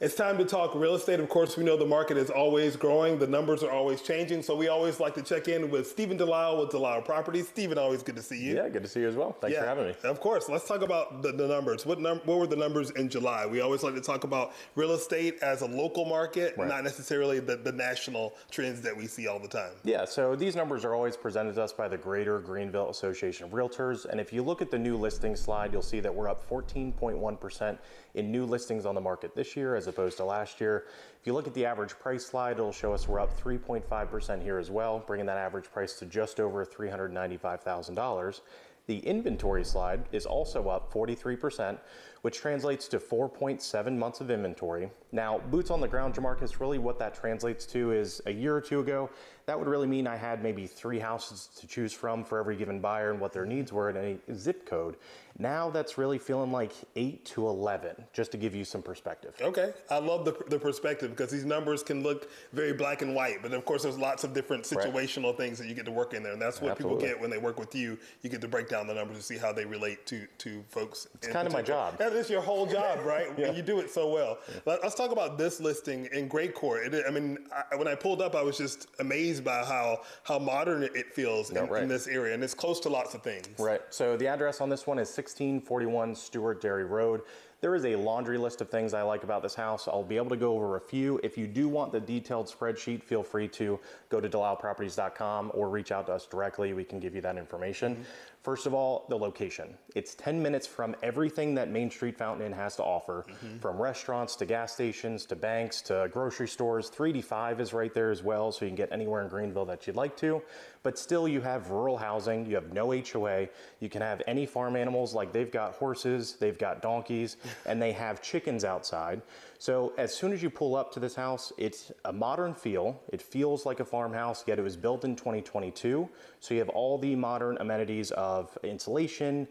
It's time to talk real estate. Of course, we know the market is always growing. The numbers are always changing. So we always like to check in with Stephen DeLisle with DeLisle Properties. Stephen, always good to see you. Yeah, good to see you as well. Thanks for having me. Of course. Let's talk about the numbers. What were the numbers in July? We always like to talk about real estate as a local market, not necessarily the national trends that we see all the time. Yeah, so these numbers are always presented to us by the Greater Greenville Association of Realtors. And if you look at the new listing slide, you'll see that we're up 14.1% in new listings on the market this year as opposed to last year. If you look at the average price slide, it'll show us we're up 3.5% here as well, bringing that average price to just over $395,000. The inventory slide is also up 43%, which translates to 4.7 months of inventory. Now, boots on the ground, Jamarcus, really what that translates to is a year or two ago, that would really mean I had maybe 3 houses to choose from for every given buyer and what their needs were in a zip code. Now that's really feeling like 8 to 11, just to give you some perspective. Okay, I love the perspective because these numbers can look very black and white, but of course there's lots of different situational things that you get to work in there, and that's what people get when they work with you. You get to break down the numbers to see how they relate to folks. It's kind of my job. That is your whole job, right? And you do it so well. Let's talk about this listing in Great Court. When I pulled up, I was just amazed by how modern it feels in this area, and it's close to lots of things. Right, so the address on this one is 1641 Stewart Dairy Road. There is a laundry list of things I like about this house. I'll be able to go over a few. If you do want the detailed spreadsheet, feel free to go to DeLisleProperties.com or reach out to us directly. We can give you that information. First of all, the location. It's 10 minutes from everything that Main Street Fountain Inn has to offer, from restaurants to gas stations to banks to grocery stores. 385 is right there as well, so you can get anywhere in Greenville that you'd like to. But still, you have rural housing. You have no HOA. You can have any farm animals, like they've got horses, they've got donkeys, and they have chickens outside. So as soon as you pull up to this house, it's a modern feel. It feels like a farmhouse, yet it was built in 2022. So you have all the modern amenities of insulation,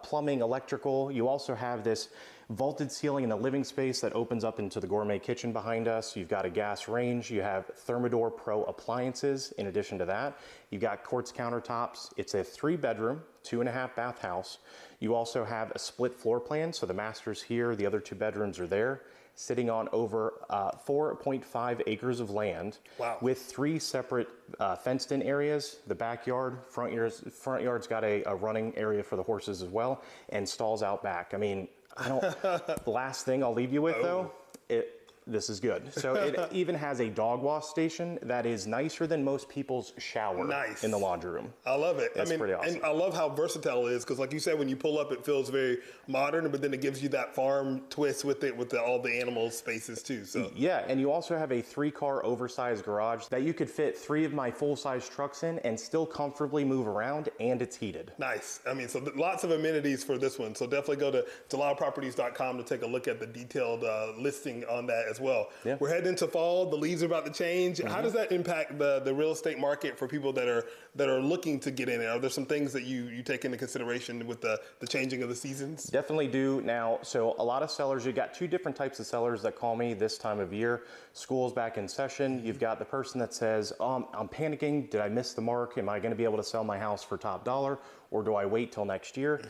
plumbing, electrical. You also have this vaulted ceiling in the living space that opens up into the gourmet kitchen behind us. You've got a gas range. You have Thermador Pro appliances. In addition to that, you've got quartz countertops. It's a 3-bedroom, 2.5 bath house. You also have a split floor plan. So the master's here, the other 2 bedrooms are there, sitting on over 4.5 acres of land with 3 separate fenced in areas. The backyard, front yard's got a running area for the horses as well, and stalls out back. I mean, the last thing I'll leave you with though, this is good. So it even has a dog wash station that is nicer than most people's shower in the laundry room. I love it. That's pretty awesome. And I love how versatile it is because, like you said, when you pull up, it feels very modern, but then it gives you that farm twist with it, with all the animal spaces too. So yeah, and you also have a 3-car oversized garage that you could fit 3 of my full-size trucks in and still comfortably move around, and it's heated. Nice. I mean, so lots of amenities for this one. So definitely go to DeLisleProperties.com to take a look at the detailed listing on that as well. We're heading into fall. The leaves are about to change. How does that impact the real estate market for people that are looking to get in? Are there some things that you take into consideration with the changing of the seasons? Definitely do. Now, so a lot of sellers, you've got 2 different types of sellers that call me this time of year. School's back in session. You've got the person that says, I'm panicking. Did I miss the mark? Am I going to be able to sell my house for top dollar? Or do I wait till next year?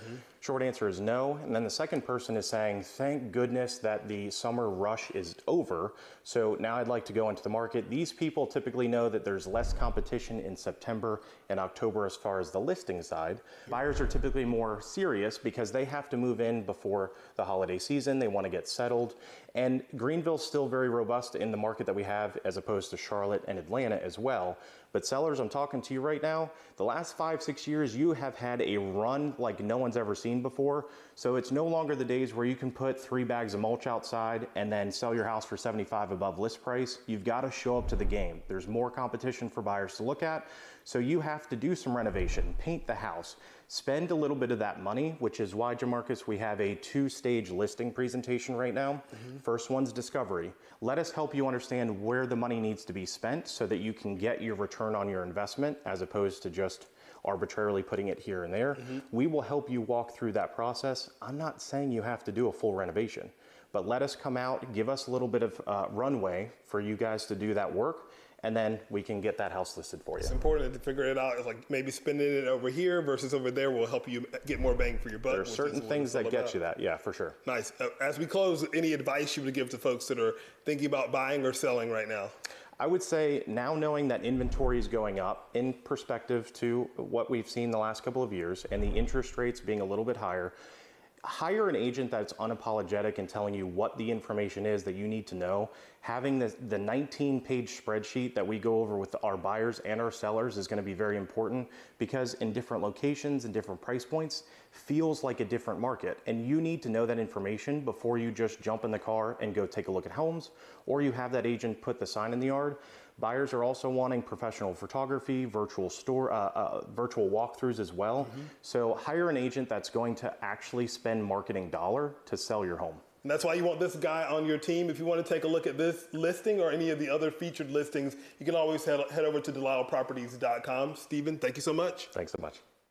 Short answer is no. And then the second person is saying, thank goodness that the summer rush is over. So now I'd like to go into the market. These people typically know that there's less competition in September and October as far as the listing side. Buyers are typically more serious because they have to move in before the holiday season. They want to get settled. And Greenville's still very robust in the market that we have as opposed to Charlotte and Atlanta as well. But sellers, I'm talking to you right now, the last 5-6 years, you have had a run like no one's ever seen before. So it's no longer the days where you can put 3 bags of mulch outside and then sell your house for $75 above list price. You've got to show up to the game. There's more competition for buyers to look at. So you have to do some renovation, paint the house, spend a little bit of that money, which is why, Jamarcus, we have a 2-stage listing presentation right now. First one's discovery. Let us help you understand where the money needs to be spent so that you can get your return on your investment as opposed to just arbitrarily putting it here and there. We will help you walk through that process. I'm not saying you have to do a full renovation, but let us come out, give us a little bit of runway for you guys to do that work, and then we can get that house listed for you. It's important to figure it out. It's like maybe spending it over here versus over there will help you get more bang for your buck. There are certain things that get you that, yeah, for sure. Nice. As we close, any advice you would give to folks that are thinking about buying or selling right now? I would say now, knowing that inventory is going up in perspective to what we've seen the last couple of years and the interest rates being a little bit higher, hire an agent that's unapologetic in telling you what the information is that you need to know. Having the 19-page spreadsheet that we go over with our buyers and our sellers is going to be very important, because in different locations and different price points feels like a different market, and you need to know that information before you just jump in the car and go take a look at homes, or you have that agent put the sign in the yard. Buyers are also wanting professional photography, virtual walkthroughs as well. So hire an agent that's going to actually spend marketing dollar to sell your home. And that's why you want this guy on your team. If you want to take a look at this listing or any of the other featured listings, you can always head over to DeLisleProperties.com. Stephen, thank you so much. Thanks so much.